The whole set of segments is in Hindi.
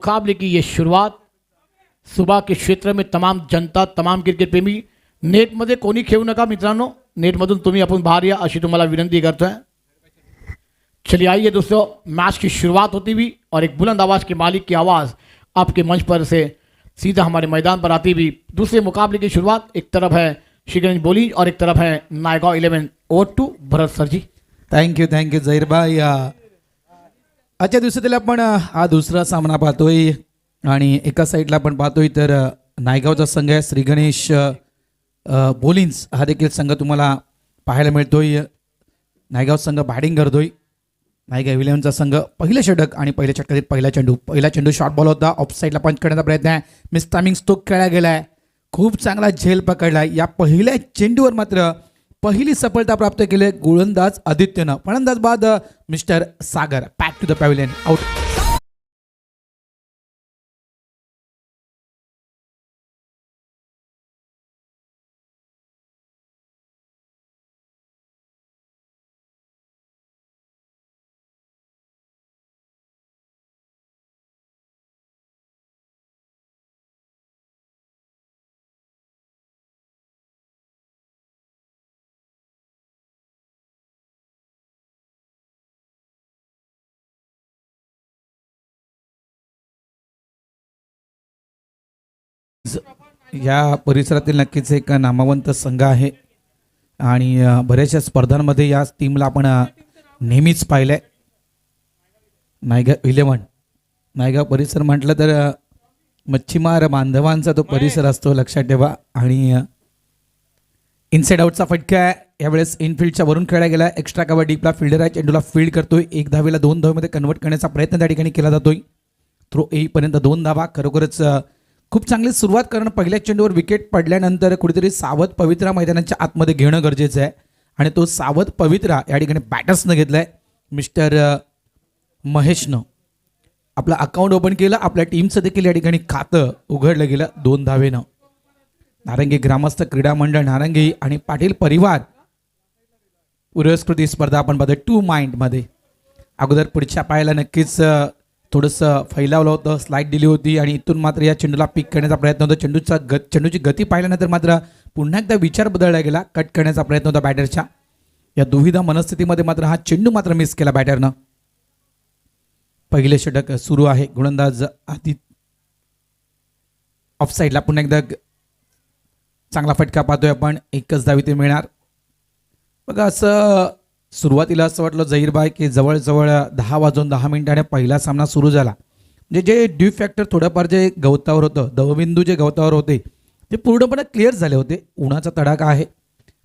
मुकाबले की ये शुरुआत सुबह के क्षेत्र में तमाम जनता, तमाम क्रिकेट प्रेमी नेटमध्ये कोणी खेळू नका मित्रांनो, नेटमधून तुम्ही आपण बाहर या अशी तुम्हाला विनंती करतोय। चलिए आइए दोस्तों, मैच की शुरुआत होती हुई और एक बुलंद आवाज के मालिक की आवाज़ आपके मंच पर से सीधा हमारे मैदान पर आती हुई दूसरे मुकाबले की शुरुआत। एक तरफ है श्रीगणेश बोली और एक तरफ है Naigaon 11। Over to Bharat sir ji. Thank you Zaheer भाई। आजच्या दिवसातील आपण हा दुसरा सामना पाहतोय आणि एका साईडला आपण पाहतोय तर नायगावचा संघ आहे श्रीगणेश बोलिन्स हा देखील संघ तुम्हाला पाहायला मिळतोय। नायगाव संघ बॅटिंग करतोय। नायगाव 11चा संघ पहिलं षटक आणि पहिल्या षटकातील पहिला चेंडू शॉर्ट बॉल होता, ऑफ साईडला पंच करण्याचा प्रयत्न आहे, मिस टायमिंग स्ट्रोक खेळला गेलाय, खूप चांगला झेल पकडलाय। या पहिल्या चेंडूवर मात्र पहिली सफलता प्राप्त केली गोलंदाज आदित्यनं। फलंदाज बाद mister Sagar, back to the pavilion, out. या परिसरातील नक्कीच एक नामवंत संघ आहे आणि बऱ्याचशा स्पर्धांमध्ये या टीमला आपण नेहमीच पाहिलंय। नायगाव 11, नायगाव परिसर म्हटलं तर मच्छीमार बांधवांचा तो परिसर असतो, लक्षात ठेवा। आणि इनसाइड आउटचा फटका आहे, यावेळेस इनफिल्डच्या वरून खेळला गेला। एक्स्ट्रा कव्हर डीपला फिल्डर आहे, चेंडूला फील्ड करतोय, एक धावेला 2 धावेमध्ये कन्वर्ट करण्याचा प्रयत्न त्या ठिकाणी केला जातोय। थ्रो येईपर्यंत 2 धावा, खरोखरच खूप चांगली सुरुवात करणं। पहिल्या चेंडूवर विकेट पडल्यानंतर कुठेतरी सावध पवित्रा मैदानाच्या आतमध्ये घेणं गरजेचं आहे आणि तो सावध पवित्रा या ठिकाणी बॅटर्सनं घेतलाय। मिस्टर महेशनं आपलं अकाउंट ओपन केलं, आपल्या टीमचं देखील या ठिकाणी खातं उघडलं गेलं 2 धावेनं। नारंगी ग्रामस्थ क्रीडा मंडळ नारंगी आणि पाटील परिवार पुरस्कृत स्पर्धा आपण पाहतोय 2 माइंड मध्ये। अगोदर पुढच्या पायाला नक्कीच थोडंसं फैलावलं होतं, स्लाइड दिली होती आणि इथून मात्र या चेंडूला पिक करण्याचा प्रयत्न होता। चेंडूची गती पाहिल्यानंतर मात्र पुन्हा एकदा विचार बदलला गेला, कट करण्याचा प्रयत्न होता बॅटरच्या। या दुविधा मनस्थितीमध्ये मात्र हा चेंडू मात्र मिस केला बॅटरनं। पहिले षटक सुरू आहे, गोलंदाज आदित ऑफ साईडला पुन्हा एकदा चांगला फटका पाहतोय आपण, एकच धाव इथे मिळणार। बघा असं सुरुवातीला असं वाटलं झहीरबाई की जवळजवळ 10 वाजून 10 मिनिटांनी पहिला सामना सुरू झाला, म्हणजे जे ड्यू फॅक्टर थोडंफार जे गवतावर होतं, दवबिंदू जे गवतावर होते ते पूर्णपणे क्लिअर झाले होते। उन्हाचा तडाखा आहे,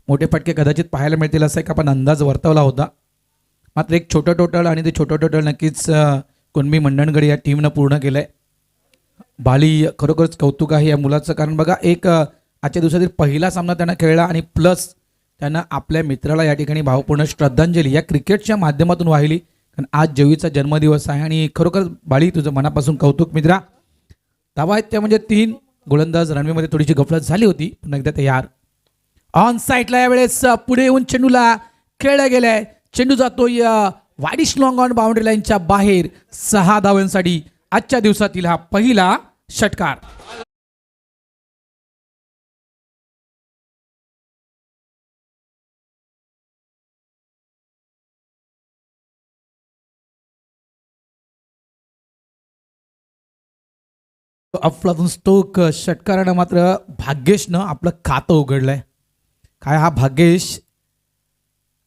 मोठे फटके कदाचित पाहायला मिळतील असा एक आपण अंदाज वर्तवला होता। मात्र एक छोटं टोटल आणि ते छोटं टोटल नक्कीच कुणबी मंडणगड या टीमनं पूर्ण केलंय। बाली खरोखरच कौतुक आहे या मुलाचं, कारण बघा एक आजच्या दिवसातील पहिला सामना त्यांना खेळला आणि प्लस त्यांना आपल्या मित्राला या ठिकाणी भावपूर्ण श्रद्धांजली या क्रिकेटच्या माध्यमातून वाहिली, कारण आज जवीचा जन्मदिवस आहे। आणि खरोखर बाळी तुझं मनापासून कौतुक मित्रा। धावा आहेत त्या म्हणजे 3। गोलंदाज रणवीमध्ये थोडीशी गफलत झाली होती, पुन्हा एकदा तयार। ऑन साईडला यावेळेस पुढे येऊन चेंडूला खेळला गेलाय, चेंडू जातोय वाईडिश लॉंग ऑन बाउंड्री लाईनच्या बाहेर 6 धावांसाठी आजच्या दिवसातील हा पहिला षटकार। अफलातून स्टोक षटकारानं मात्र भाग्येशनं आपलं खातं उघडलंय। काय हा भाग्येश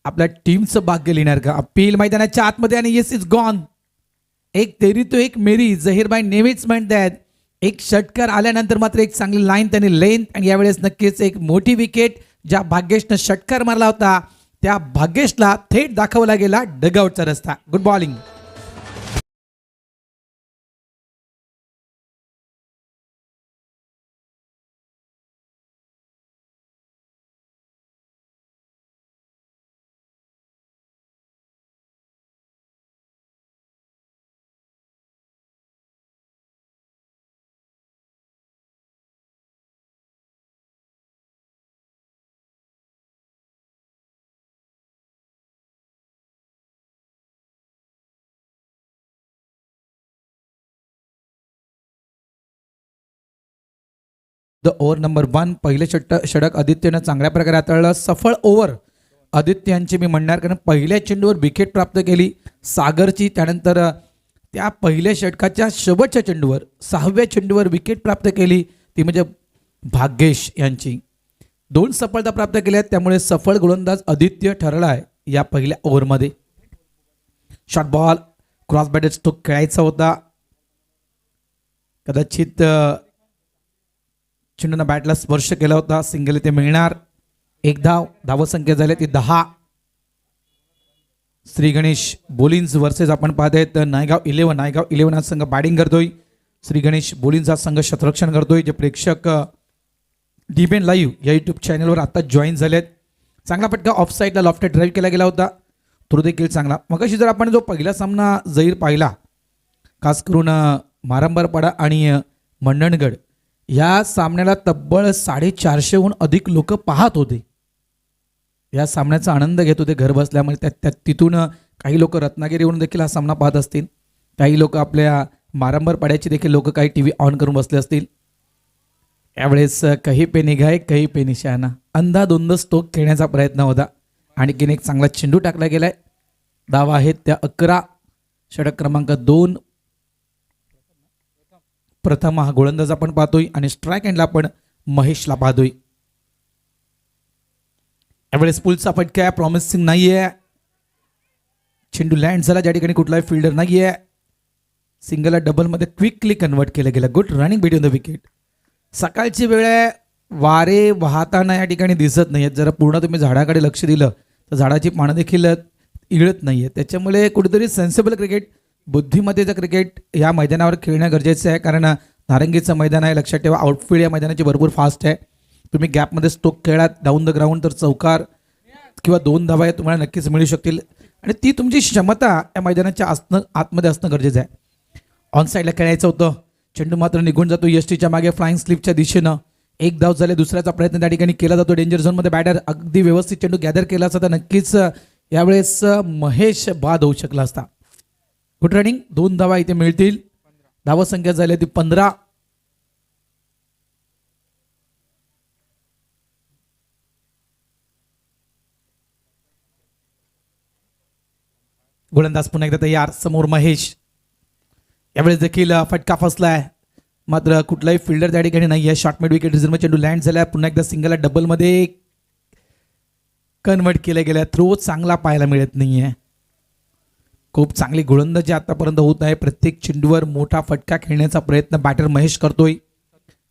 आपल्या टीमचं भाग्य लिहिणार का? अपील मैदानाच्या आतमध्ये आणि येस इज गॉन। एक तेरी तो एक मेरी, झहीरबाई नेहमीच म्हणतात एक षटकार आल्यानंतर मात्र एक चांगली लाईन त्यांनी लेंथ, आणि यावेळेस नक्कीच एक मोठी विकेट ज्या भाग्येशनं षटकार मारला होता त्या भाग्येशला थेट दाखवला गेला डगआउटचा रस्ता। Good bowling. The over number 1 पहिले षटक आदित्यनं चांगल्या प्रकारे हाताळलं. सफळ ओव्हर आदित्य यांची मी म्हणणार, कारण पहिल्या चेंडूवर विकेट प्राप्त केली सागरची. त्यानंतर त्या पहिल्या षटकाच्या शेवटच्या चेंडूवर 6व्या चेंडूवर विकेट प्राप्त केली ती म्हणजे भाग्येश यांची. 2 सफलता प्राप्त केल्या आहेत. त्यामुळे सफळ गोलंदाज आदित्य ठरला आहे या पहिल्या ओव्हरमध्ये. Short ball cross batted stroke खेळायचा होता. कदाचित चेंडूनं बॅटला स्पर्श केला होता. सिंगल इथे मिळणार. 1 धाव. धावसंख्या झाली ती 10. श्री गणेश बोलिन्स वर्सेस आपण पाहत नायगाव 11. नायगाव 11 हा संघ बॅटिंग करतोय. श्री गणेश बोलिन्स हा संघ क्षेत्ररक्षण करतोय. जे प्रेक्षक डीबेन लाईव्ह या यूट्यूब चॅनलवर आता जॉईन झालेत. चांगला फटका ऑफ साईडला लॉफ्टेड ड्राईव्ह केला गेला होता. तो देखील चांगला. मगाशी जर आपण जो पहिला सामना जहीर पाहिला, खास करून मारंबरपाडा आणि मंडणगड, या सामन्याला तब्बल 450हून अधिक लोक पाहत होते. या सामन्याचा आनंद घेत होते घर बसल्यामुळे. तिथून काही लोक रत्नागिरीवरून देखील हा सामना पाहत असतील. काही लोक आपल्या मारंबरपाड्याची देखील लोक काही टी व्ही ऑन करून बसले असतील. यावेळेस कही पे निघाय कही पे निशाणा, अंधाधुंद स्ट्रोक खेळण्याचा प्रयत्न होता. आणखीन एक चांगला चेंडू टाकला गेलाय. धावा आहेत त्या 11. षटक क्रमांक 2. प्रथम हा गोलंदाज आपण पाहतोय आणि स्ट्राईक एंडला आपण महेशला पाहतोय. यावेळेस पुलचा फटका प्रॉमिसिंग नाहीये. चेंडू लँड झाला ज्या ठिकाणी कुठलाही फिल्डर नाहीये. सिंगलला डबलमध्ये क्विकली कन्वर्ट केलं गेलं. Good running between the wicket. सकाळची वेळ आहे, वारे वाहताना या ठिकाणी दिसत नाही आहेत. जरा पूर्ण तुम्ही झाडाकडे लक्ष दिलं तर झाडाची पानं देखील इळत नाही आहेत. त्याच्यामुळे कुठेतरी सेन्सिबल क्रिकेट, बुद्धिमत्तेचं क्रिकेट या मैदानावर खेळणं गरजेचं आहे. कारण नारंगीचं मैदान आहे, लक्षात ठेवा. आउटफील्ड या मैदानाची भरपूर फास्ट आहे. तुम्ही गॅपमध्ये स्ट्रोक खेळात डाऊन द ग्राउंड तर चौकार किंवा 2 धावा तुम्हाला नक्कीच मिळू शकतील. आणि ती तुमची क्षमता या मैदानाच्या आतमध्ये असणं गरजेचं आहे. ऑन साईडला खेळायचं होतं. चेंडू मात्र निघून जातो यष्टीच्या मागे फ्लाइंग स्लिपच्या दिशेनं. 1 धाव झाले. दुसऱ्याचा प्रयत्न त्या ठिकाणी केला जातो. डेंजर झोनमध्ये बॅटर अगदी व्यवस्थित चेंडू गॅदर केला असता तर नक्कीच यावेळेस महेश बाद होऊ शकला असता. Good running. 2 धावा इथे मिळतील. धावसंख्या झाली ती 15. गोलंदाज पुन्हा एकदा तयार. समोर महेश. यावेळेस देखील फटका फसलाय, मात्र कुठलाही फिल्डर त्या ठिकाणी नाही आहे. शॉर्ट मिड विकेट रिझर्व्ह चेंडू लँड झाला. पुन्हा एकदा सिंगलला डबलमध्ये कन्वर्ट केलं गेलं. थ्रो चांगला पाहायला मिळत नाहीये. खूप चांगली गोलंदाजी आतापर्यंत होत आहे. प्रत्येक चेंडूवर मोठा फटका खेळण्याचा प्रयत्न बॅटर महेश करतोय.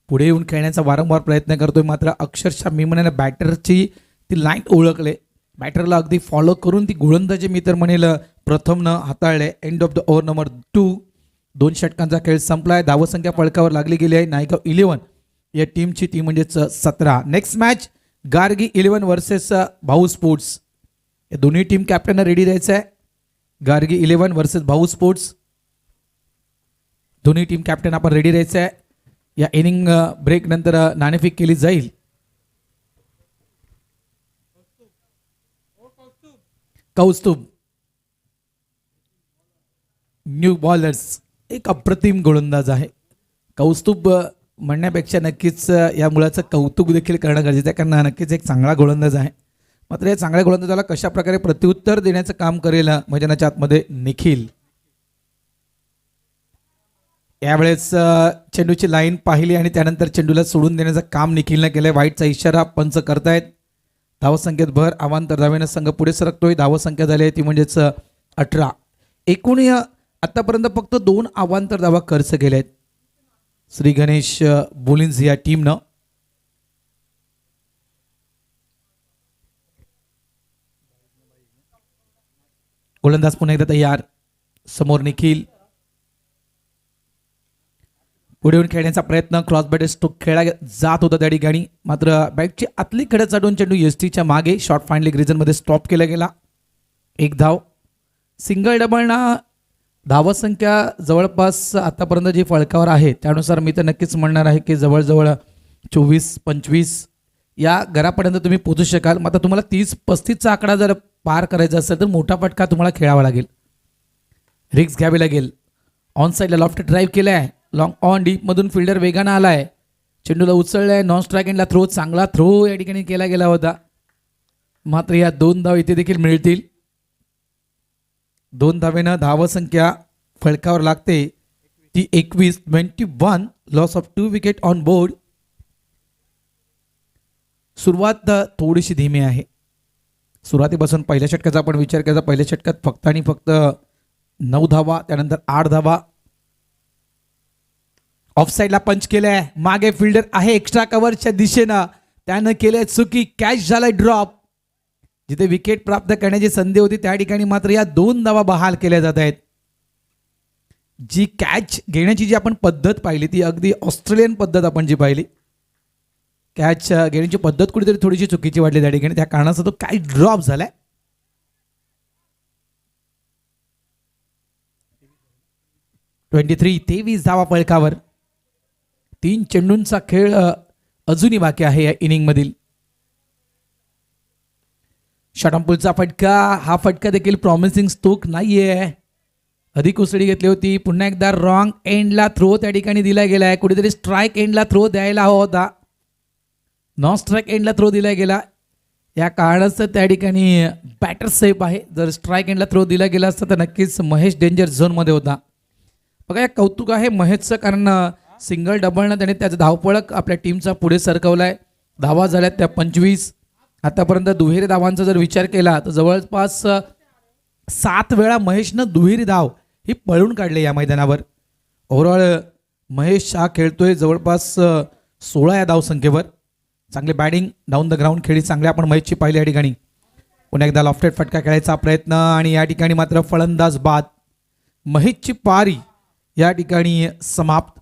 पुढे येऊन खेळण्याचा वारंवार प्रयत्न करतोय. मात्र अक्षरशः मी म्हणेन बॅटरची ती लाईन ओळखले. बॅटरला अगदी फॉलो करून ती गोलंदाजी मी तर म्हणेल प्रथमनं हाताळले. End of the over number 2. 2 षटकांचा खेळ संपलाय. धावसंख्या पळकावर लागली गेली आहे. नायगाव 11 या टीमची, ती म्हणजेच 17. नेक्स्ट मॅच गार्गी 11 वर्सेस भाऊ स्पोर्ट्स. या दोन्ही टीम कॅप्टनला रेडी द्यायचं आहे. गार्गी 11 वर्सेस भाऊ स्पोर्ट्स. दोन्ही टीम कॅप्टन आपण रेडी राहायचं आहे. या इनिंग ब्रेक नंतर नाणेफेक केली जाईल. कौस्तुभ न्यू बॉलर्स, एक अप्रतिम गोलंदाज आहे. कौस्तुभ म्हणण्यापेक्षा नक्कीच या मुलाचं कौतुक देखील करणं गरजेचं आहे, कारण नक्कीच एक चांगला गोलंदाज आहे. मात्र या चांगल्या गोलंदाजाला कशा प्रकारे प्रत्युत्तर देण्याचं काम करेल मैदानाच्या आतमध्ये निखिल. यावेळेस चेंडूची लाईन पाहिली आणि त्यानंतर चेंडूला सोडून देण्याचं काम निखिलनं केलंय. वाईटचा इशारा पंच करतायत. धावसंख्येत भर. अवांतर धावेनं संघ पुढे सरकतोय. धावसंख्या झाली आहे ती म्हणजेच 18. एकूण आतापर्यंत फक्त 2 अवांतर धावा खर्च केल्या आहेत श्री गणेश बोलिन्स या टीमनं. गोलंदाज पुन्हा एकदा तयार. समोर निखिल. पुढे येऊन खेळण्याचा प्रयत्न. क्रॉस बॅट स्ट्रोक खेळला जात होता त्या ठिकाणी, मात्र बॅटची आतली कडे चढून चेंडू एसटीच्या मागे शॉर्ट फाईन लेग रिजनमध्ये स्टॉप केला गेला. 1 धाव. सिंगल डबलना धावसंख्या जवळपास आतापर्यंत जी फळकावर आहे त्यानुसार मी तर नक्कीच म्हणणार आहे की जवळजवळ 24-25 या घरापर्यंत तुम्ही पोहोचू शकाल. मात्र तुम्हाला 30-35चा आकडा जर पार करायचा असेल तर मोठा फटका तुम्हाला खेळावा लागेल, रिक्स घ्यावी लागेल. ऑन साईडला लॉफ्ट ड्राईव्ह केला आहे. लॉंग ऑन डीपमधून फिल्डर वेगानं आला आहे. चेंडूला उचललाय, नॉन स्ट्राईक एंडला थ्रो, चांगला थ्रो या ठिकाणी केला गेला होता. मात्र या 2 धाव इथे देखील मिळतील. 2 धावेनं धावसंख्या फळकावर लागते ती 21 loss of 2 wicket on board. सुरुवात थोडीशी धीमी आहे. सुरुवातीपासून पहिल्या षटकाचा आपण विचार केला, पहिल्या षटकात फक्त आणि फक्त 9 धावा, त्यानंतर 8 धावा. ऑफसाईडला पंच केलाय, मागे फिल्डर आहे एक्स्ट्रा कव्हरच्या दिशेनं, त्यानं केलंय चुकी, कॅच झालाय ड्रॉप. जिथे विकेट प्राप्त करण्याची संधी होती त्या ठिकाणी मात्र या 2 धावा बहाल केल्या जात आहेत. जी कॅच घेण्याची जी आपण पद्धत पाहिली ती अगदी ऑस्ट्रेलियन पद्धत आपण जी पाहिली, कॅच घेण्याची पद्धत कुठेतरी थोडीशी चुकीची वाटली त्या ठिकाणी, त्या कारणाचा तो कॅच ड्रॉप झालाय. तेवीस धावा फलकावर. 3 चेंडूंचा खेळ अजूनही बाकी आहे या इनिंगमधील. शॉटॉम्पुलचा फटका, हा फटका देखील प्रॉमिसिंग स्ट्रोक नाहीये. अधिक उसळी घेतली होती, पुन्हा एकदा रॉंग एंडला थ्रो त्या ठिकाणी दिला गेलाय. कुठेतरी स्ट्राईक एंडला थ्रो द्यायला हवा होता, नॉन स्ट्राईक एंडला थ्रो दिला गेला. या कारणाचं त्या ठिकाणी बॅटर सेफ आहे. जर स्ट्राईक एंडला थ्रो दिला गेला असता तर नक्कीच महेश डेंजर झोनमध्ये होता. बघा या कौतुक आहे महेशचं, कारण सिंगल डबलनं त्याने त्याचं धावपळक आपल्या टीमचा पुढे सरकवलाय. धावा झाल्यात त्या 25. आतापर्यंत दुहेरी धावांचा जर विचार केला तर जवळपास 7 वेळा महेशनं दुहेरी धाव ही पळून काढली या मैदानावर. ओव्हरऑल महेश हा खेळतोय जवळपास 16 या धावसंख्येवर. चांगली बॅटिंग, डाऊन द ग्राउंड खेळी चांगली आपण महेशची पाहिली या ठिकाणी. पुन्हा एकदा लॉफ्टेड फटका खेळायचा प्रयत्न आणि या ठिकाणी मात्र फलंदाज बाद. महेशची पारी या ठिकाणी समाप्त.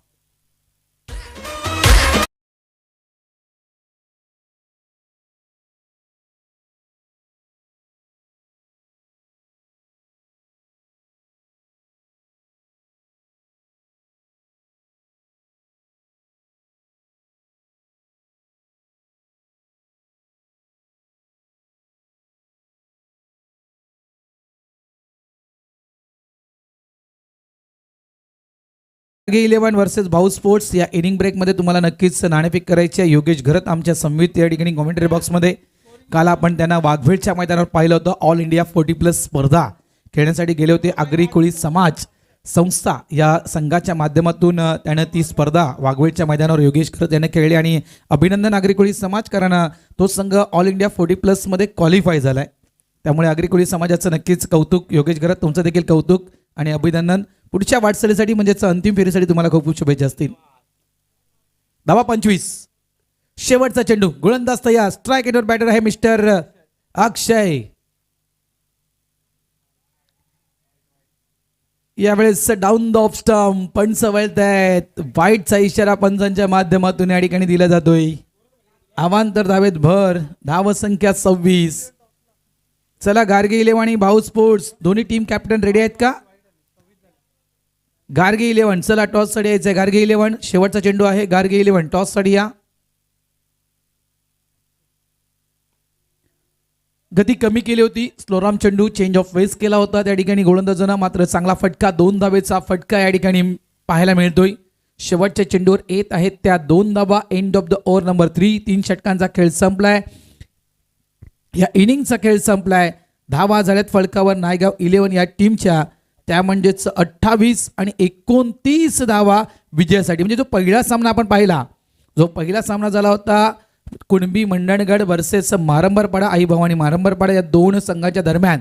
गार्गे 11 वर्सेस भाऊ स्पोर्ट्स या इनिंग ब्रेकमध्ये तुम्हाला नक्कीच नाणेफेक करायची आहे. योगेश घरत आमच्या संवित या ठिकाणी कॉमेंटरी बॉक्समध्ये. काल आपण त्यांना वाघवेळच्या मैदानावर पाहिलं होतं. ऑल इंडिया 40+ स्पर्धा खेळण्यासाठी गेले होते. आगरी कोळी समाज संस्था या संघाच्या माध्यमातून त्यानं ती स्पर्धा वाघवेळच्या मैदानावर योगेश घरत यानं खेळली आणि अभिनंदन आगरी कोळी समाज, कारण तो संघ ऑल इंडिया 40+ मध्ये क्वालिफाय झालाय. त्यामुळे आगरी कोळी समाजाचं नक्कीच कौतुक. योगेश घरत तुमचं देखील कौतुक आणि अभिनंदन. पुढच्या वाटचालीसाठी म्हणजेच अंतिम फेरीसाठी तुम्हाला खूप खूप शुभेच्छा असतील. धावा 25. शेवटचा चेंडू, गोलंदाज तयार, स्ट्राईक एंडवर बॅटर आहे मिस्टर अक्षय. यावेळेस डाऊन द ऑफ स्टंप, पंच वळतायत. वाईटचा इशारा पंचांच्या माध्यमातून या ठिकाणी दिला जातोय. अवांतर धावेत भर, धावसंख्या 26. चला गार्गे 11 आणि भाऊ स्पोर्ट्स दोन्ही टीम कॅप्टन रेडी आहेत का? गार्गे 11, चला टॉस साठी यायचंय. गार्गे 11 शेवटचा चेंडू आहे. गार्गे 11 टॉस साठी या. गती कमी केली होती. स्लोराम चेंडू चेंज ऑफ वेस केला होता त्या ठिकाणी गोलंदाजांना. मात्र चांगला फटका, 2 धावेचा फटका या ठिकाणी पाहायला मिळतोय. शेवटच्या चेंडूवर येत आहेत त्या 2 धावा. End of the over number 3. 3 षटकांचा खेळ संपलाय. या इनिंगचा खेळ संपलाय. धावा झाल्यात फलकावर नायगाव 11 या टीमच्या, त्या म्हणजेच 28 आणि 29 धावा विजयासाठी. म्हणजे जो पहिला सामना आपण पाहिला, जो पहिला सामना झाला होता कुणबी मंडणगड वर्सेस मारंबरपाडा, आई भवानी मारंबरपाडा या 2 संघाच्या दरम्यान,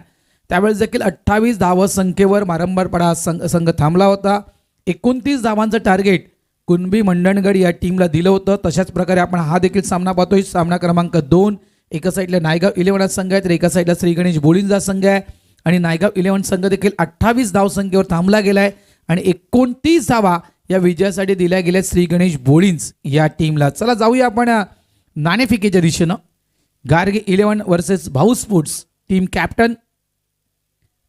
त्यावेळेस देखील 28 धावसंख्येवर मारंबरपाडा संघ थांबला होता. 29 धावांचं टार्गेट कुणबी मंडणगड या टीमला दिलं होतं. तशाच प्रकारे आपण हा देखील सामना पाहतोय. सामना क्रमांक 2. एका साईडला नायगाव 11 संघ आहे तर एका साईडला श्री गणेश बोळींचा संघ आहे. आणि नायगाव 11 संघ देखील 28 धावसंख्येवर थांबला गेलाय आणि 29 धावा या विजयासाठी दिल्या गेल्या श्री गणेश बोळींज या टीमला. चला जाऊया आपण नाणेफेकीच्या दिशेनं. गार्गे 11 वर्सेस भाऊ स्पोर्ट्स टीम कॅप्टन.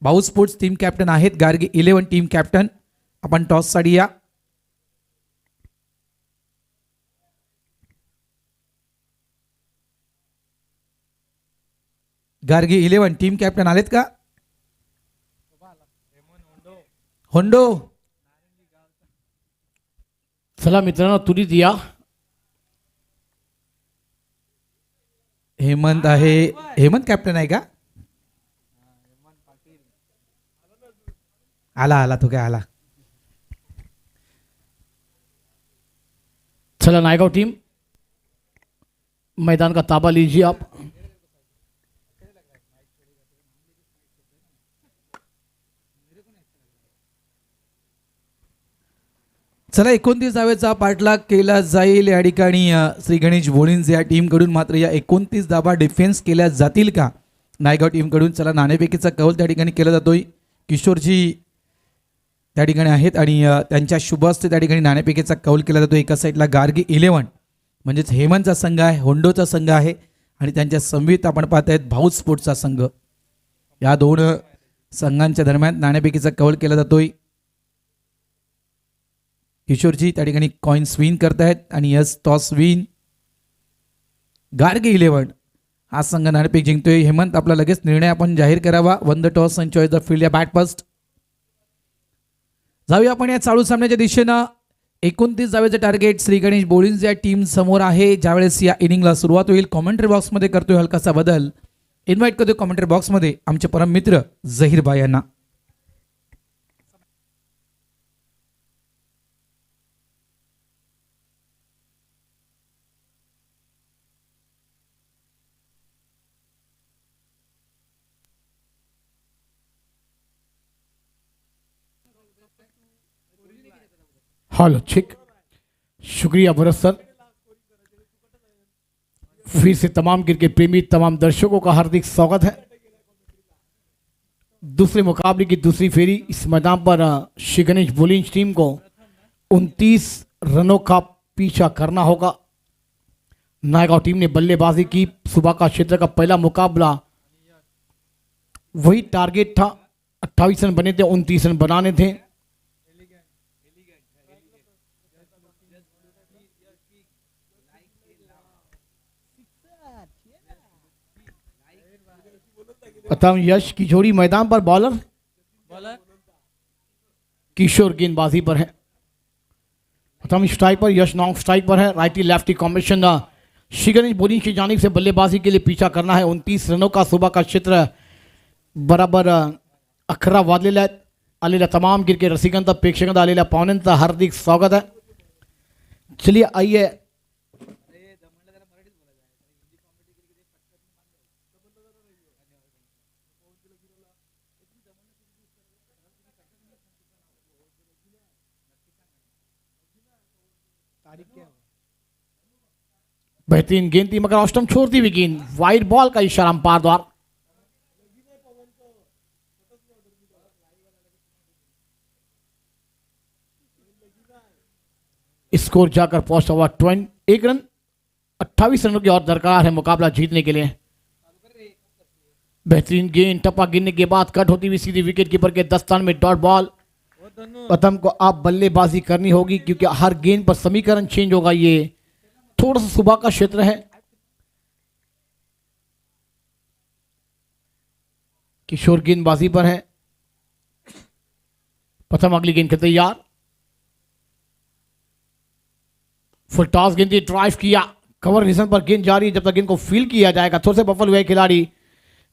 भाऊ स्पोर्ट्स टीम कॅप्टन आहेत गार्गे 11 टीम कॅप्टन. आपण टॉस साठी या. गार्गे 11 टीम कॅप्टन आलेत का? होंडो चला मित्रांनो, तुरीत या. हेमंत आहे. हेमंत कॅप्टन आहे का? आला आला तो काय आला. चला नायगांव टीम, मैदान का ताबा लीजिए आप. चला 29 धावेचा पाठलाग केला जाईल या ठिकाणी. श्री गणेश भोळींज या टीमकडून मात्र या 29 धावा डिफेन्स केल्या जातील का नायगाव टीमकडून? चला नाणेफेकीचा कौल त्या ठिकाणी केला जातोय. किशोरजी त्या ठिकाणी आहेत आणि त्यांच्या शुभ हस्ते त्या ठिकाणी नाणेफेकीचा कौल केला जातो. एका साईडला गार्गी 11 म्हणजेच हेमंतचा संघ आहे, होंडोचा संघ आहे आणि त्यांच्या समवेत आपण पाहत आहेत भाऊ स्पोर्ट्सचा संघ. या दोन संघांच्या दरम्यान नाणेफेकीचा कौल केला जातोय. किशोरजी त्या ठिकाणी कॉइन्स विन करतायत आणि यस टॉस विन. गार्गे 11 हा संघ नाणेफेक जिंकतोय. हेमंत आपला लगेच निर्णय आपण जाहीर करावा. One the toss and choice the field या बॅट फर्स्ट. जाऊया आपण या चालू सामन्याच्या दिशेनं. 29 धावेचं टार्गेट श्री गणेश बोलिन्स या टीम समोर आहे. ज्यावेळेस या इनिंगला सुरुवात होईल कॉमेंट्री बॉक्समध्ये करतोय हलकासा बदल. इन्व्हाइट करतोय कॉमेंट्री बॉक्समध्ये आमचे परम मित्र झहीर भाई यांना. हेलो ठीक, शुक्रिया भरत सर. फिर से तमाम क्रिकेट प्रेमी, तमाम दर्शकों का हार्दिक स्वागत है. दूसरे मुकाबले की दूसरी फेरी इस मैदान पर श्री गणेश बोलिंज टीम को 29 रनों का पीछा करना होगा. नायगांव टीम ने बल्लेबाजी की. सुबह का क्षेत्र का पहला मुकाबला वही टारगेट था. 28 रन बने थे, 29 रन बनाने थे. प्रथम यश की जोड़ी मैदान पर. बॉलर किशोर गेंदबाजी पर है. प्रथम स्ट्राइक पर यश नॉन स्ट्राइक पर है. Righty lefty combination. Shri Ganesh bowling की जानिब से बल्लेबाजी के लिए पीछा करना है. 29 रनों का सुबह का क्षेत्र बराबर 11 वाजलेला आहेत. आलेल्या तमाम क्रिकेट रसिकांचा, प्रेक्षकांचा, आलेल्या पाहुण्यांचं हार्दिक स्वागत है. चलिए आइए बेहतरीन गेंद थी मगर ऑस्टम छोड़ती हुई गेंद. वाइड बॉल का इशारा अंपायर द्वारा. स्कोर जाकर पहुंचा हुआ 1 रन. 28 रनों की और दरकार है मुकाबला जीतने के लिए. बेहतरीन गेंद. टप्पा गिरने के बाद कट होती हुई सीधी विकेट कीपर के दस्तान में डॉट बॉल. प्रथम को आप बल्लेबाजी करनी होगी क्योंकि हर गेंद पर समीकरण चेंज होगा. ये थोड़ा सा सुबह का क्षेत्र है. किशोर गेंदबाजी पर है. प्रथम अगली गेंद के तैयार. फुल टॉस गेंद ड्राइव किया. कवर रीजन पर गेंद जारी. जब तक गेंद को फील किया जाएगा थोड़े से बफल हुए खिलाड़ी,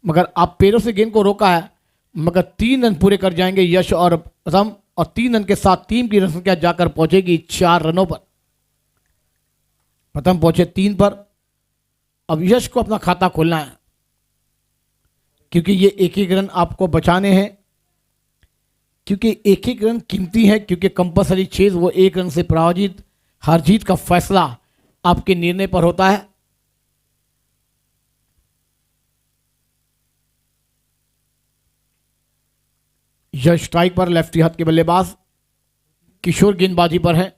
मगर आप पैरों से गेंद को रोका है. मगर 3 रन पूरे कर जाएंगे यश और प्रथम, और 3 रन के साथ टीम की रन संख्या जाकर पहुंचेगी 4 रनों पर. प्रथम पहुंचे 3 पर. अब यश को अपना खाता खोलना है क्योंकि ये एक रन आपको बचाने हैं. क्योंकि एक रन कीमती है. क्योंकि कंपल्सरी चेज वो 1 रन से पराजित. हार जीत का फैसला आपके निर्णय पर होता है. यश स्ट्राइक पर, लेफ्टी हाथ के बल्लेबाज. किशोर गेंदबाजी पर है.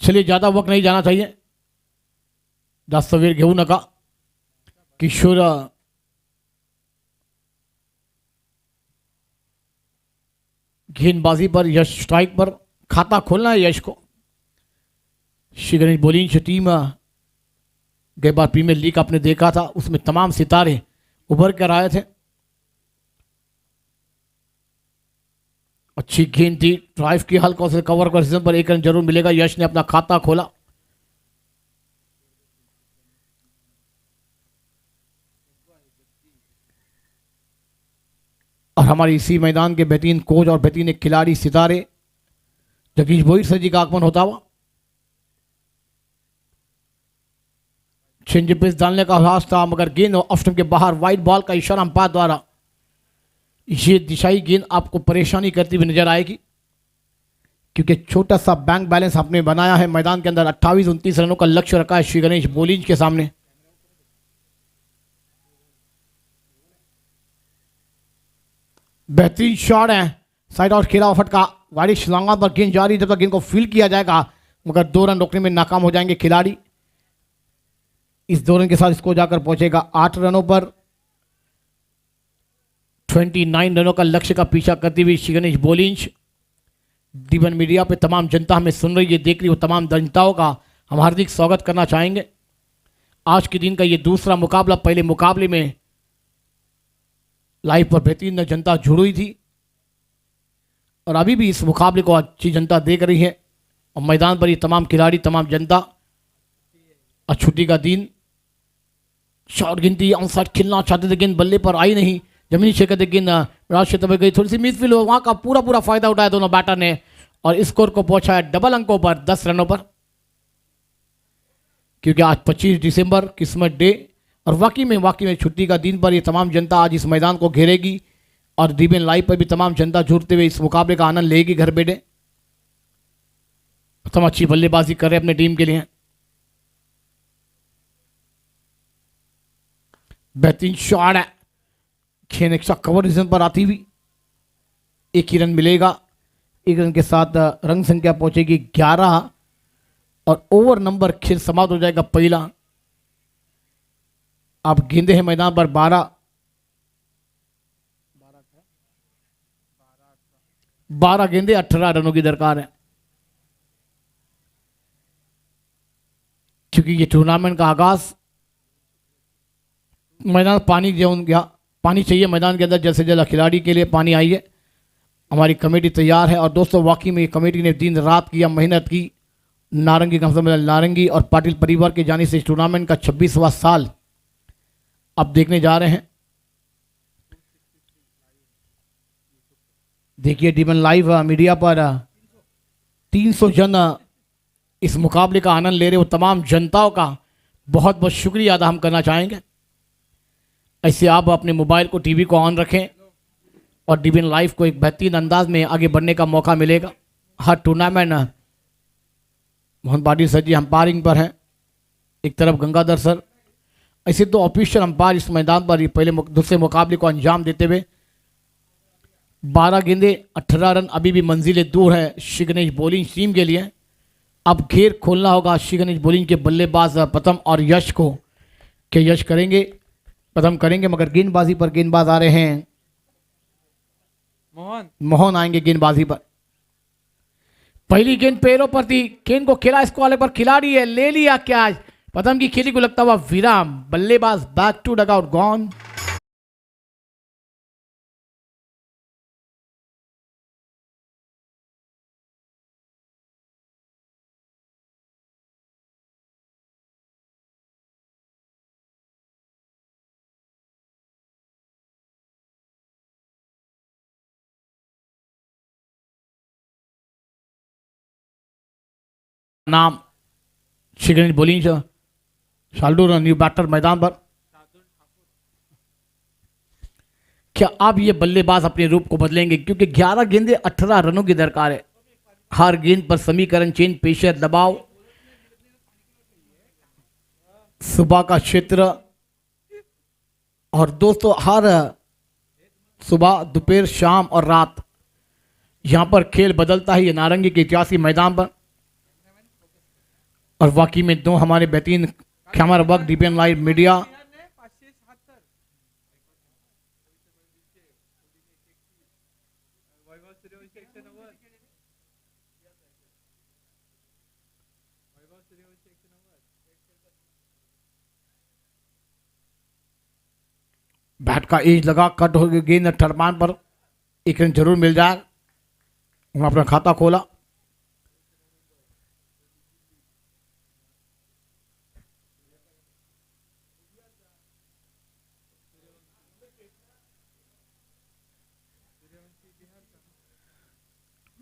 चलिए ज्यादा वक्त नहीं जाना चाहिए. जास्त वेळ घेऊ नका. किशोर गेंदबाजी पर, यश स्ट्राइक पर. खाता खोलना है यश को. श्री गणेश बोलिंग टीम गई बार प्रीमियर लीग आपने देखा था, उसमें तमाम सितारे उभर कर आए थे। अच्छी गेंद थी, ड्राइव की, हल्का से कवर कर पर एक रन जरूर मिलेगा। यश ने अपना खाता खोला। और हमारे इसी मैदान के बेहतरीन कोच और बेहतरीन एक खिलाड़ी सितारे जगदीश भोईर सर जी का आगमन होता हुआ। चेंज पेस डालने का प्रयास था मगर गेंद ऑफ स्टंप के बाहर, वाइड बॉल का इशारा अंपायर द्वारा। ये दिशाई गेंद आपको परेशानी करती हुई नजर आएगी क्योंकि छोटा सा बैंक बैलेंस आपने बनाया है मैदान के अंदर। 28-29 रनों का लक्ष्य रखा है श्री गणेश बोलिंज के सामने। बेहतरीन शॉट है, साइड आउट खेला, फटका, वाइड छलांगा पर गेंद जारी, जब तक गेंद को फील्ड किया जाएगा मगर 2 रन रोकने में नाकाम हो जाएंगे खिलाड़ी। इस 2 रन के साथ इसको जाकर पहुंचेगा 8 रनों पर। 29 रनों का लक्ष्य का पीछा करती हुई श्री गणेश बोलिंज। डीवन मीडिया पे तमाम जनता हमें सुन रही है, देख रही है, तमाम जनताओं का हम हार्दिक स्वागत करना चाहेंगे। आज के दिन का ये दूसरा मुकाबला, पहले मुकाबले में लाइव पर बेहतरीन जनता जुड़ हुई थी और अभी भी इस मुकाबले को अच्छी जनता देख रही है और मैदान पर ये तमाम खिलाड़ी, तमाम जनता। और छुट्टी का दिन, शॉट गिनती, ऑनसाइड खेलना चाहते थे, गेंद बल्ले पर आई नहीं, जमीनी क्षेत्र थे, गेंद राज क्षेत्र में गई, थोड़ी सी मिसफील्ड हो, वहां का पूरा फायदा उठाया दोनों बैटर ने और स्कोर को पहुंचाया डबल अंकों पर, 10 रनों पर। क्योंकि आज 25 दिसंबर किस्मत डे और वाकई में छुट्टी का दिन पर ये तमाम जनता आज इस मैदान को घेरेगी और डीबीएन लाइव पर भी तमाम जनता जुड़ते हुए इस मुकाबले का आनंद लेगी घर बैठे। प्रथम अच्छी बल्लेबाजी कर रहे अपने टीम के लिए। बेहतरीन शॉट है, खेन एक कवर रीजन पर आती हुई, 1 ही रन मिलेगा। 1 रन के साथ रन संख्या पहुंचेगी 11 और ओवर नंबर खेल समाप्त हो जाएगा पहला। अब गेंदे हैं मैदान पर 12 गेंदे, 18 रनों की दरकार है क्योंकि ये टूर्नामेंट का आगाज मैदान पानी गया, पानी चाहिए मैदान के अंदर जल्द से जल्द। खिलाड़ी के लिए पानी आई है, हमारी कमेटी तैयार है और दोस्तों वाकई में ये कमेटी ने दिन रात किया, मेहनत की। नारंगी नारंगी और पाटिल परिवार के जाने से इस टूर्नामेंट का 26वां साल अब देखने जा रहे हैं। देखिए डीबीएन लाइव मीडिया पर 300 जन इस मुकाबले का आनंद ले रहे हो। तमाम जनताओं का बहुत बहुत शुक्रिया अदा हम करना चाहेंगे। ऐसे आप अपने मोबाइल को, टीवी को ऑन रखें और डीबीएन लाइव को एक बेहतरीन अंदाज में आगे बढ़ने का मौका मिलेगा। हर टूर्नामेंट मोहन पाटिल सर जी अंपायरिंग पर हैं, एक तरफ गंगाधर सर, ऐसे तो ऑफिशियल अंपायर इस मैदान पर पहले दूसरे मुकाबले को अंजाम देते हुए। 12 गेंदे, 18 रन, अभी भी मंजिलें दूर है श्री गणेश बॉलिंग टीम के लिए। अब घेर खोलना होगा श्री गणेश बॉलिंग के बल्लेबाज प्रथम और यश को, कि यश करेंगे, प्रथम करेंगे, मगर गेंदबाजी पर गेंदबाज आ रहे हैं। मोहन आएंगे गेंदबाजी पर। पहली गेंद पैरों पर थी, गेंद को खेला इसको वाले पर, खिलाड़ी है, ले लिया कैच। प्रथम की खेली को लगता हुआ विराम, बल्लेबाज back to dugout, gone. नाम Shri Ganesh bowling Shardul, new batter मैदान पर। क्या अब ये बल्लेबाज अपने रूप को बदलेंगे? क्योंकि 11 गेंदे 18 रनों की दरकार है। हर गेंद पर समीकरण चेंज, पेशर, दबाव, सुबह का क्षेत्र और दोस्तों हर सुबह, दोपहर, शाम और रात यहां पर खेल बदलता है। ये नारंगी के ऐतिहासिक मैदान पर और वाकई में दो हमारे बेहतरीन camera work DBN live media bat का एज लगा, कट हो गई गेंद टरबान पर, एक रन जरूर मिल जाए। उन्होंने अपना खाता खोला।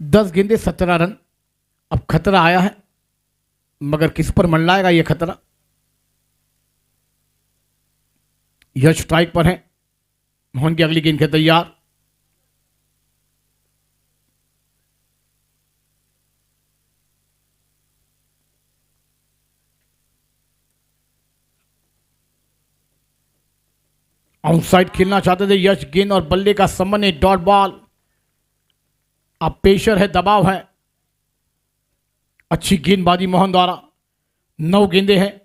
दस गेंदे 17 रन। अब खतरा आया है, मगर किस पर मंडलाएगा यह खतरा। यश स्ट्राइक पर है। मोहन की अगली गेंद के तैयार। आउटसाइड खेलना चाहते थे यश। गेंद और बल्ले का संबंध है, डॉट बॉल। अब प्रेशर है, दबाव है। अच्छी गेंदबाजी मोहन द्वारा। 9 गेंदे हैं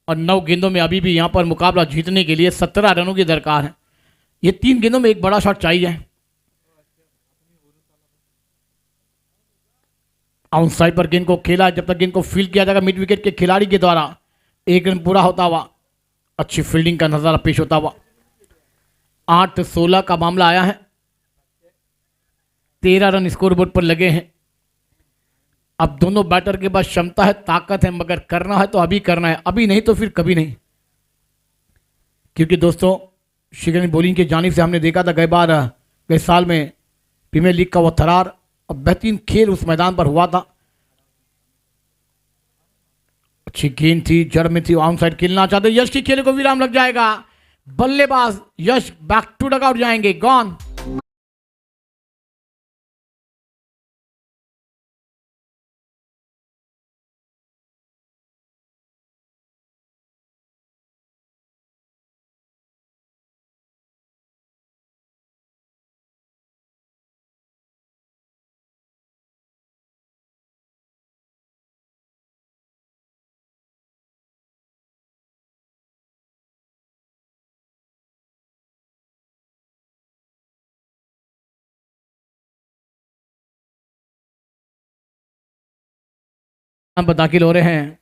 और 9 गेंदों में अभी भी यहां पर मुकाबला जीतने के लिए 17 रनों की दरकार है। ये 3 गेंदों में एक बड़ा शॉट चाहिए। आउटसाइड पर गेंद को खेला। जब तक गेंद को फील्ड किया जाएगा मिड विकेट के खिलाड़ी के द्वारा, 1 रन पूरा होता हुआ अच्छी फील्डिंग का नजारा पेश होता हुआ। 8-16 का मामला आया है। 13 रन स्कोरबोर्ड पर लगे हैं। अब दोनों बैटर के पास क्षमता है, ताकत है, मगर करना है तो अभी करना है, अभी नहीं तो फिर कभी नहीं। क्योंकि दोस्तों शिखर बॉलिंग की जानिब से हमने देखा था गए साल में प्रीमियर लीग का वो थरार, और बेहतरीन खेल उस मैदान पर हुआ था। अच्छी गेंद थी, जड़ में थी। आउट साइड खेलना चाहते यश की खेल को विराम लग जाएगा। बल्लेबाज यश बैक टू डगआउट जाएंगे। गॉन। पर दाखिल हो रहे हैं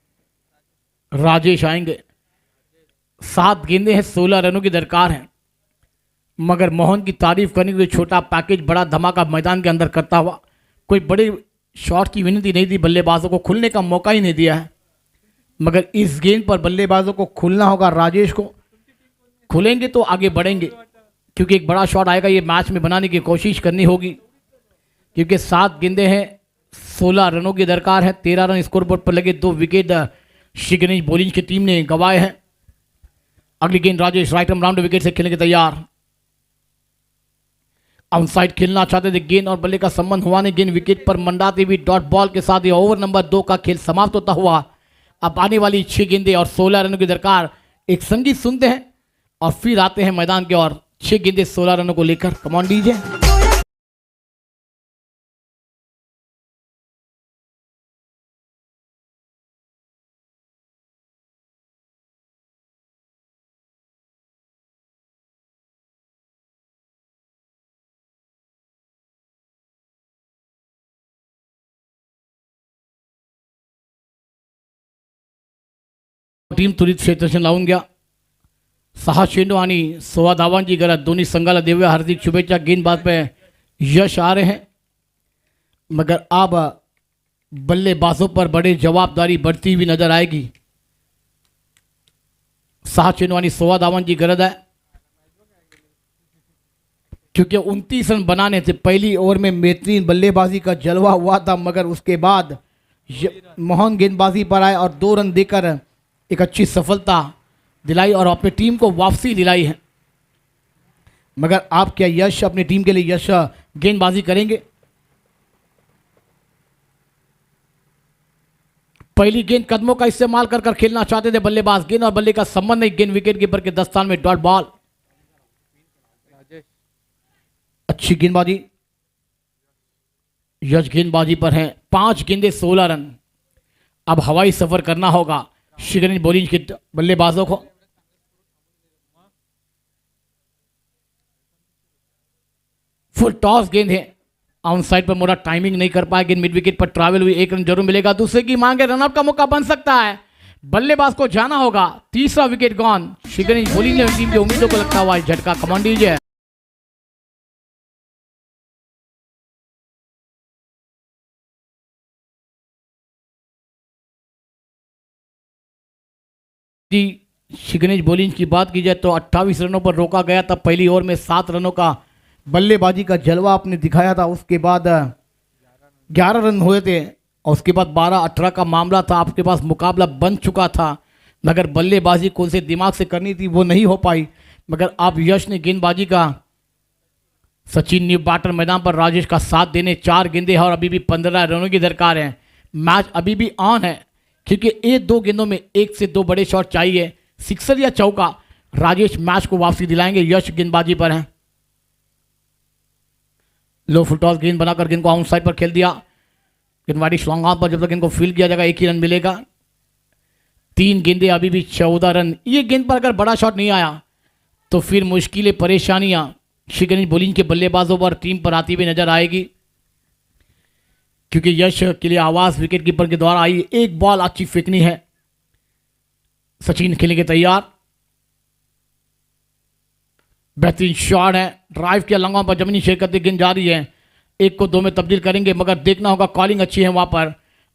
राजेश आएंगे। 7 गेंदे हैं, 16 रनों की दरकार है। मगर मोहन की तारीफ करने के लिए छोटा पैकेज बड़ा धमाका मैदान के अंदर करता हुआ, कोई बड़े शॉट की विनती नहीं दी, बल्लेबाजों को खुलने का मौका ही नहीं दिया है। मगर इस गेंद पर बल्लेबाजों को खुलना होगा। राजेश को खुलेंगे तो आगे बढ़ेंगे, क्योंकि एक बड़ा शॉट आएगा, ये मैच में बनाने की कोशिश करनी होगी। क्योंकि 7 गेंदे हैं, 16 रनों की दरकार है। 13 रन स्कोरबोर्ड पर लगे। 2 विकेट शिगनेश बॉलिंग की टीम ने गंवाए हैं। अगली गेंद Rajesh right arm round wicket से खेलने के तैयार। आउटसाइड खेलना चाहते थे, गेंद और बल्ले का संबंध हुआ नहीं। गेंद विकेट पर मंडाती हुई डॉट बॉल के साथ ये ओवर नंबर 2 का खेल समाप्त होता हुआ। अब आने वाली 6 गेंदें और 16 रनों की दरकार। एक संगीत सुनते हैं और फिर आते हैं मैदान के और 6 गेंदें 16 रनों को लेकर। Come on DJ. टीम त्वरित क्षेत्ररक्षण लावून घ्या। 6 चेंडू आणि 16 धावांची गरज। दोन्ही संघाला देऊया हार्दिक शुभेच्छा। गेंदबाज पे यश आ रहे हैं, मगर अब बल्लेबाजों पर बड़ी जवाबदारी बढ़ती हुई नजर आएगी। 6 चेंडू आणि 16 धावांची गरज है, क्योंकि 29 रन बनाने से पहली ओवर में बेहतरीन बल्लेबाजी का जलवा हुआ था। मगर उसके बाद मोहन गेंदबाजी पर आए और 2 रन देकर एक अच्छी सफलता दिलाई और अपनी टीम को वापसी दिलाई है। मगर आप क्या यश अपनी टीम के लिए यश गेंदबाजी करेंगे? पहली गेंद कदमों का इस्तेमाल कर खेलना चाहते थे बल्लेबाज। गेंद और बल्ले का संबंध नहीं। गेंद विकेट कीपर के दस्तान में डॉट बॉल। अच्छी गेंदबाजी यश गेंदबाजी पर है। 5 गेंदे 16 रन। अब हवाई सफर करना होगा शिगनेश बॉलिंग के बल्लेबाजों को। फुल टॉस गेंद है। ऑन साइड पर मोरा टाइमिंग नहीं कर पाया। गेंद मिड विकेट पर ट्रैवल हुई। 1 रन जरूर मिलेगा। दूसरे की मांग है, रनआउट का मौका बन सकता है। बल्लेबाज को जाना होगा। तीसरा विकेट गॉन। शिकनीज बॉलिंग टीम की उम्मीदों को लगता हुआ झटका। कमांड दीजिए। जी, शिकनीज बॉलिंग की बात की जाए तो 28 रनों पर रोका गया था। पहली ओवर में 7 रनों का बल्लेबाजी का जलवा आपने दिखाया था। उसके बाद 11 रन हुए थे और उसके बाद 12-18 का मामला था। आपके पास मुकाबला बन चुका था, मगर बल्लेबाजी कौन से दिमाग से करनी थी वो नहीं हो पाई। मगर आप यश ने गेंदबाजी का सचिन न्यू बैटर मैदान पर राजेश का साथ देने 4 गेंदे हैं और अभी भी 15 रनों की दरकार है। मैच अभी भी ऑन है क्योंकि ये 2 गेंदों में 1 से 2 बड़े शॉट चाहिए। सिक्सर या चौका राजेश मैच को वापसी दिलाएंगे। यश गेंदबाजी पर है। लो फुल टॉस गेंद बनाकर गेंद को आउट साइड पर खेल दिया। गेंदबाजी लॉन्ग ऑन पर जब तक इनको फील्ड किया जाएगा 1 ही रन मिलेगा। 3 गेंदे अभी भी 14 रन। ये गेंद पर अगर बड़ा शॉट नहीं आया तो फिर मुश्किलें परेशानियां शिकनीज बॉलिंग के बल्लेबाजों पर टीम पर आती हुई नजर आएगी, क्योंकि यश के लिए आवाज विकेट कीपर के द्वारा आई। एक बॉल अच्छी फेंकनी है। सचिन खेलने के तैयार। बेहतरीन शॉट है। ड्राइव किया लंगों पर जमीनी शेयर करते गेंद जा रही है। 1 को 2 में तब्दील करेंगे, मगर देखना होगा कॉलिंग अच्छी है वहां पर।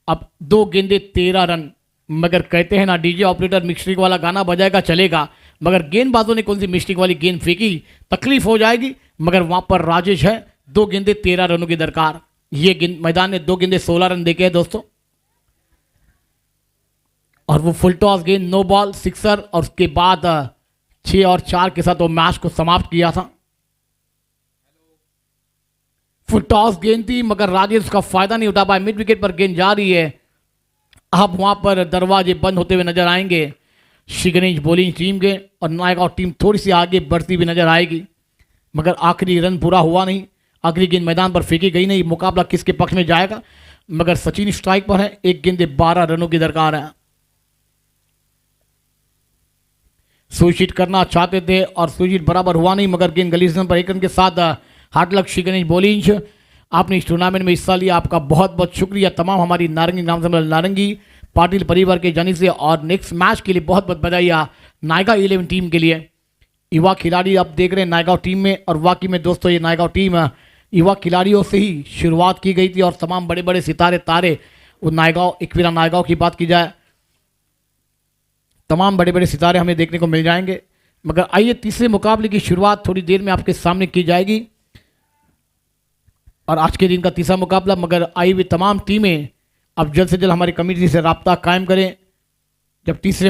अब 2 गेंदे 13 रन। मगर कहते हैं ना, डीजे ऑपरेटर मिक्सटिक वाला गाना बजाएगा चलेगा, मगर गेंदबाजों ने कौन सी मिस्टेक वाली गेंद फेंकी, तकलीफ हो जाएगी। मगर वहां पर राजेश है। 2 गेंदे 13 रनों की दरकार। ये गेंद मैदान ने 2 गेंदे 16 रन देके है दोस्तों, और वो फुल टॉस गेंद, नो बॉल, सिक्सर, और उसके बाद 6 और 4 के साथ वो मैच को समाप्त किया था। फुल टॉस गेंद थी मगर राजेश उसका फायदा नहीं उठा पाए। मिड विकेट पर गेंद जा रही है। अब वहां पर दरवाजे बंद होते हुए नजर आएंगे शिकनीज बॉलिंग टीम के, और नायगांव टीम थोड़ी सी आगे बढ़ती हुई नजर आएगी। मगर आखिरी रन पूरा हुआ नहीं। आखिरी गेंद मैदान पर फेंकी गई नहीं। मुकाबला किसके पक्ष में जाएगा, मगर सचिन स्ट्राइक पर है। 1 गेंदे 12 रनों की दरकार है। सुइचिट करना चाहते थे और सुइचिट बराबर हुआ नहीं, मगर गेंद गलीजन पर 1 रन के साथ हार्ड लक शिकनीज बॉलिंग। आपने इस टूर्नामेंट में हिस्सा लिया, आपका बहुत बहुत शुक्रिया। तमाम हमारी नारंगी नाम से नारंगी पाटिल परिवार के जानी से, और नेक्स्ट मैच के लिए बहुत बहुत बधाई नायगांव 11 टीम के लिए। युवा खिलाड़ी आप देख रहे हैं नायगांव टीम में, और वाकई में दोस्तों ये नायगांव टीम युवा खिलाड़ियों से ही शुरुआत की गई थी, और तमाम बड़े बड़े सितारे तारे वो नायगांव, एकवीरा नायगांव की बात की जाए, तमाम बड़े बड़े सितारे हमें देखने को मिल जाएंगे। मगर आइए तीसरे मुकाबले की शुरुआत थोड़ी देर में आपके सामने की जाएगी, और आज के दिन का तीसरा मुकाबला। मगर आई हुई तमाम टीमें अब जल्द से जल्द हमारी कमेटी से राब्ता कायम करें। जब तीसरे